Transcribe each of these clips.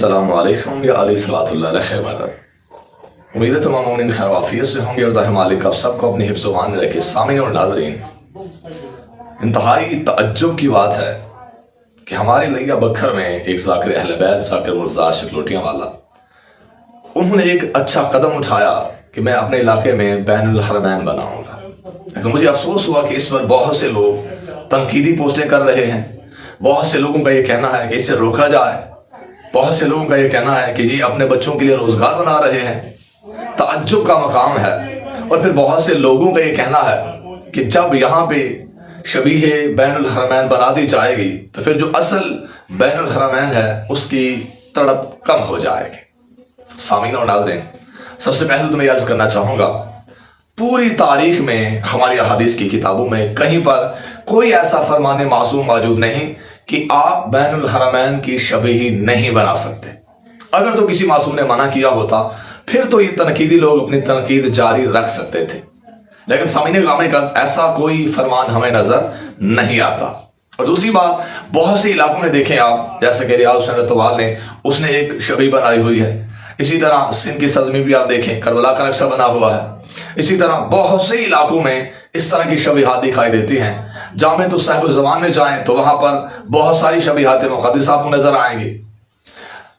السلام علیکم یا علیہ صلاۃ اللہ خیر مدد۔ امید ہے تمام مومنین خیر وافیت سے ہوں گے اور داہ مالک آپ سب کو اپنی حفظ و امان میں رکھے۔ سامعین اور ناظرین، انتہائی تعجب کی بات ہے کہ ہمارے لیا بکھر میں ایک ذاکر اہل بیت ذاکر مرزا عاشق لوٹیاں والا، انہوں نے ایک اچھا قدم اٹھایا کہ میں اپنے علاقے میں بین الحرمین بناؤں گا، لیکن مجھے افسوس ہوا کہ اس پر بہت سے لوگ تنقیدی پوسٹیں کر رہے ہیں۔ بہت سے لوگوں کا یہ کہنا ہے کہ اسے روکا جائے، بہت سے لوگوں کا یہ کہنا ہے کہ جی اپنے بچوں کے لیے روزگار بنا رہے ہیں۔ تعجب کا مقام ہے۔ اور پھر بہت سے لوگوں کا یہ کہنا ہے کہ جب یہاں پہ شبیہ بین الحرمین بنا دی جائے گی تو پھر جو اصل بین الحرمین ہے اس کی تڑپ کم ہو جائے گی۔ سامعین اور ناظرین، سب سے پہلے تو میں یہ عرض کرنا چاہوں گا، پوری تاریخ میں ہماری احادیث کی کتابوں میں کہیں پر کوئی ایسا فرمان معصوم موجود نہیں کہ آپ بین الحرمین کی شبیہ نہیں بنا سکتے۔ اگر تو کسی معصوم نے منع کیا ہوتا پھر تو یہ تنقیدی لوگ اپنی تنقید جاری رکھ سکتے تھے، لیکن سامعین گرامی کا ایسا کوئی فرمان ہمیں نظر نہیں آتا۔ اور دوسری بات، بہت سے علاقوں میں دیکھیں آپ، جیسے کہ ریاض حسین رتوال نے اس نے ایک شبیہ بنائی ہوئی ہے، اسی طرح سندھ کی سرزمین بھی آپ دیکھیں کربلا کا نقشہ بنا ہوا ہے، اسی طرح بہت سے علاقوں میں اس طرح کی شبیہات دکھائی دیتی ہیں۔ جامع تو صاحب الزمان میں جائیں تو وہاں پر بہت ساری شبیہات مقدسہ آپ کو نظر آئیں گی۔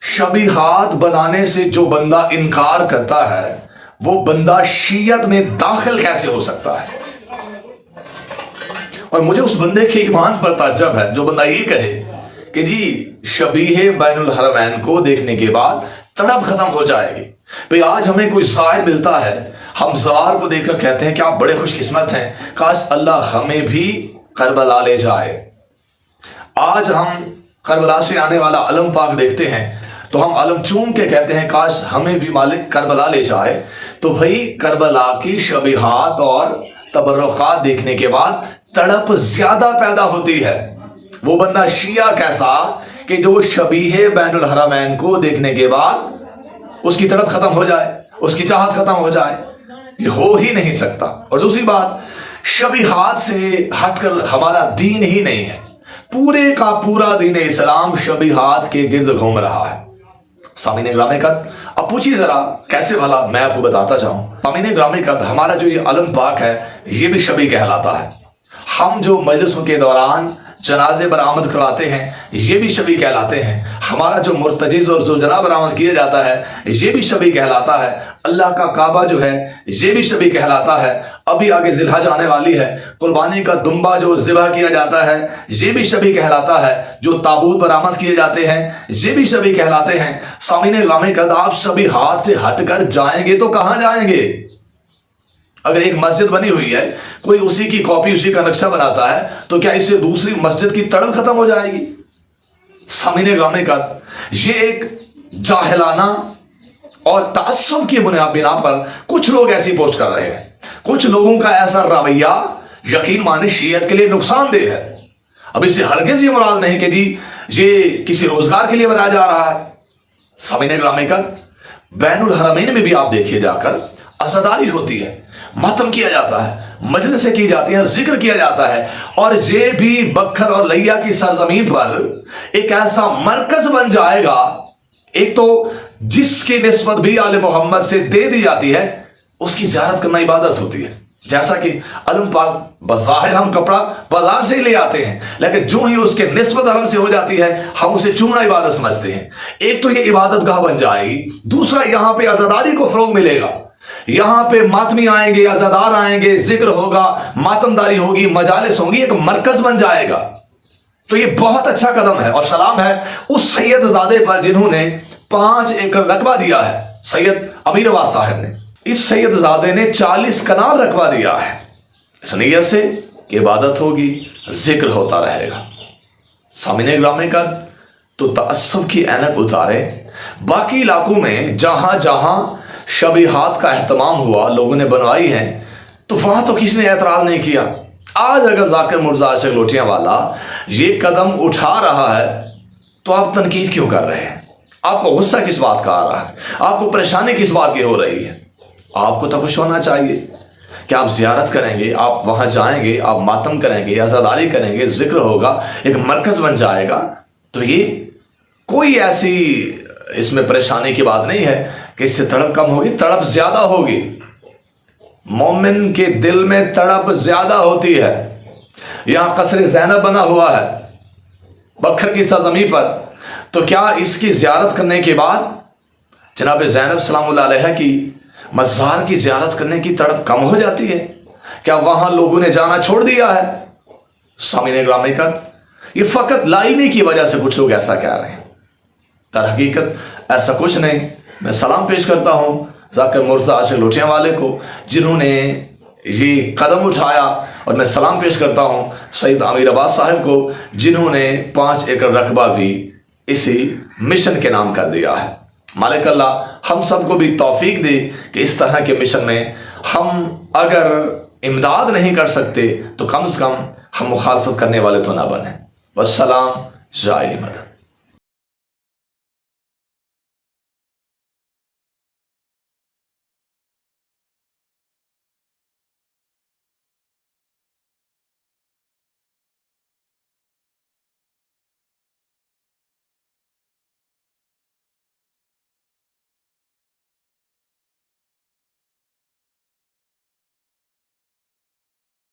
شبیہات بنانے سے جو بندہ انکار کرتا ہے وہ بندہ شیعت میں داخل کیسے ہو سکتا ہے؟ اور مجھے اس بندے کے ایمان پر تعجب ہے جو بندہ یہ کہے کہ جی شبیہ بین الحرمین کو دیکھنے کے بعد تڑپ ختم ہو جائے گی۔ بھئی آج ہمیں کوئی زائر ملتا ہے، ہم زوار کو دیکھ کر کہتے ہیں کہ آپ بڑے خوش قسمت ہیں، کاش اللہ ہمیں بھی کربلا لے جائے۔ آج ہم کربلا سے آنے والا علم پاک دیکھتے ہیں تو ہم علم چوم کے کہتے ہیں کاش ہمیں بھی مالک کربلا لے جائے۔ تو بھئی کربلا کی شبیہات اور تبرکات دیکھنے کے بعد تڑپ زیادہ پیدا ہوتی ہے۔ وہ بندہ شیعہ کیسا کہ جو شبیہ بین الحرمین کو دیکھنے کے بعد اس کی تڑپ ختم ہو جائے، اس کی چاہت ختم ہو جائے، یہ ہو ہی نہیں سکتا۔ اور دوسری بات، شبیہات سے ہٹ کر ہمارا دین ہی نہیں ہے، پورے کا پورا دین اسلام شبیہات کے گرد گھوم رہا ہے۔ سامعین گرامی کا اب پوچھیے ذرا کیسے بھلا، میں آپ کو بتاتا چاہوں۔ سامعین گرامی کا ہمارا جو یہ علم پاک ہے یہ بھی شبیہ کہلاتا ہے۔ ہم جو مجلسوں کے دوران جنازے برآمد کرواتے ہیں یہ بھی شبیہ کہلاتے ہیں۔ ہمارا جو مرتجز اور زوجنا برآمد کیا جاتا ہے یہ بھی شبیہ کہلاتا ہے۔ اللہ کا کعبہ جو ہے یہ بھی شبیہ کہلاتا ہے۔ ابھی آگے ذی الحج آنے والی ہے، قربانی کا دمبا جو ذبح کیا جاتا ہے یہ بھی شبیہ کہلاتا ہے۔ جو تابوت برآمد کیے جاتے ہیں یہ بھی شبیہ کہلاتے ہیں۔ سامعین گرامی کا آپ شبیہات سے ہٹ کر جائیں گے تو کہاں جائیں گے؟ اگر ایک مسجد بنی ہوئی ہے، کوئی اسی کی کاپی اسی کا نقشہ بناتا ہے تو کیا اس سے دوسری مسجد کی تڑپ ختم ہو جائے گی؟ سامعین گرامی کا یہ ایک جاہلانہ اور تعصب کی بنا پر کچھ لوگ ایسی پوسٹ کر رہے ہیں۔ کچھ لوگوں کا ایسا رویہ یقین مانے شیعت کے لیے نقصان دہ ہے۔ اب اس سے ہرگز یہ مراد نہیں کہ جی یہ کسی روزگار کے لیے بنایا جا رہا ہے۔ سامعین گرامی کا بین الحرمین میں بھی آپ دیکھیے جا کر عزاداری ہوتی ہے، ماتم کیا جاتا ہے، مجلسیں کی جاتی ہیں، ذکر کیا جاتا ہے، اور یہ بھی بکھر اور لیا کی سرزمین پر ایک ایسا مرکز بن جائے گا، ایک تو جس کی نسبت بھی آل محمد سے دے دی جاتی ہے اس کی زیارت کرنا عبادت ہوتی ہے۔ جیسا کہ علم پاک بظاہر ہم کپڑا بازار سے ہی لے آتے ہیں، لیکن جو ہی اس کے نسبت علم سے ہو جاتی ہے ہم اسے چومنا عبادت سمجھتے ہیں۔ ایک تو یہ عبادت گاہ بن جائے گی، دوسرا یہاں پہ عزاداری کو فروغ ملے گا، یہاں پہ ماتمی آئیں گے، عزادار آئیں گے، ذکر ہوگا، ماتمداری ہوگی، مجالس ہوں گی، ایک مرکز بن جائے گا۔ تو یہ بہت اچھا قدم ہے، اور سلام ہے اس سید زادے پر جنہوں نے 5 ایکڑ رقبہ دیا ہے، سید امیر آباد صاحب نے۔ اس سید زادے نے 40 کنال رقبہ دیا ہے، اس نیت سے کہ عبادت ہوگی، ذکر ہوتا رہے گا۔ سامعین گرامی کا تو تعصب کی عینک اتارے، باقی علاقوں میں جہاں جہاں شبیہات کا اہتمام ہوا، لوگوں نے بنوائی ہیں، تو وہاں تو کسی نے اعتراض نہیں کیا۔ آج اگر ذاکر مرزا عاشق لوٹیاں والا یہ قدم اٹھا رہا ہے تو آپ تنقید کیوں کر رہے ہیں؟ آپ کو غصہ کس بات کا آ رہا ہے؟ آپ کو پریشانی کس بات کی ہو رہی ہے؟ آپ کو تو خوش ہونا چاہیے کہ آپ زیارت کریں گے، آپ وہاں جائیں گے، آپ ماتم کریں گے، عزاداری کریں گے، ذکر ہوگا، ایک مرکز بن جائے گا۔ تو یہ کوئی ایسی اس میں پریشانی کی بات نہیں ہے کہ اس سے تڑپ کم ہوگی، تڑپ زیادہ ہوگی. مومن کے دل میں تڑپ زیادہ ہوتی ہے. یہاں قصر زینب بنا ہوا ہے بکر کی سرزمین پر، تو کیا اس کی زیارت کرنے کے بعد جناب زینب سلام اللہ علیہ کی مزار کی زیارت کرنے کی تڑپ کم ہو جاتی ہے؟ کیا وہاں لوگوں نے جانا چھوڑ دیا ہے؟ سامعین گرامی کا یہ فقط لائنی کی وجہ سے کچھ لوگ ایسا کہہ رہے ہیں. در حقیقت ایسا کچھ نہیں. میں سلام پیش کرتا ہوں ذاکر مرزا عاشق لوٹھیاں والے کو جنہوں نے یہ قدم اٹھایا، اور میں سلام پیش کرتا ہوں سید امیر عباس صاحب کو جنہوں نے 5 ایکڑ رقبہ بھی اسی مشن کے نام کر دیا ہے. مالک اللہ ہم سب کو بھی توفیق دے کہ اس طرح کے مشن میں ہم اگر امداد نہیں کر سکتے تو کم از کم ہم مخالفت کرنے والے تو نہ بنیں. والسلام، جائے مدد.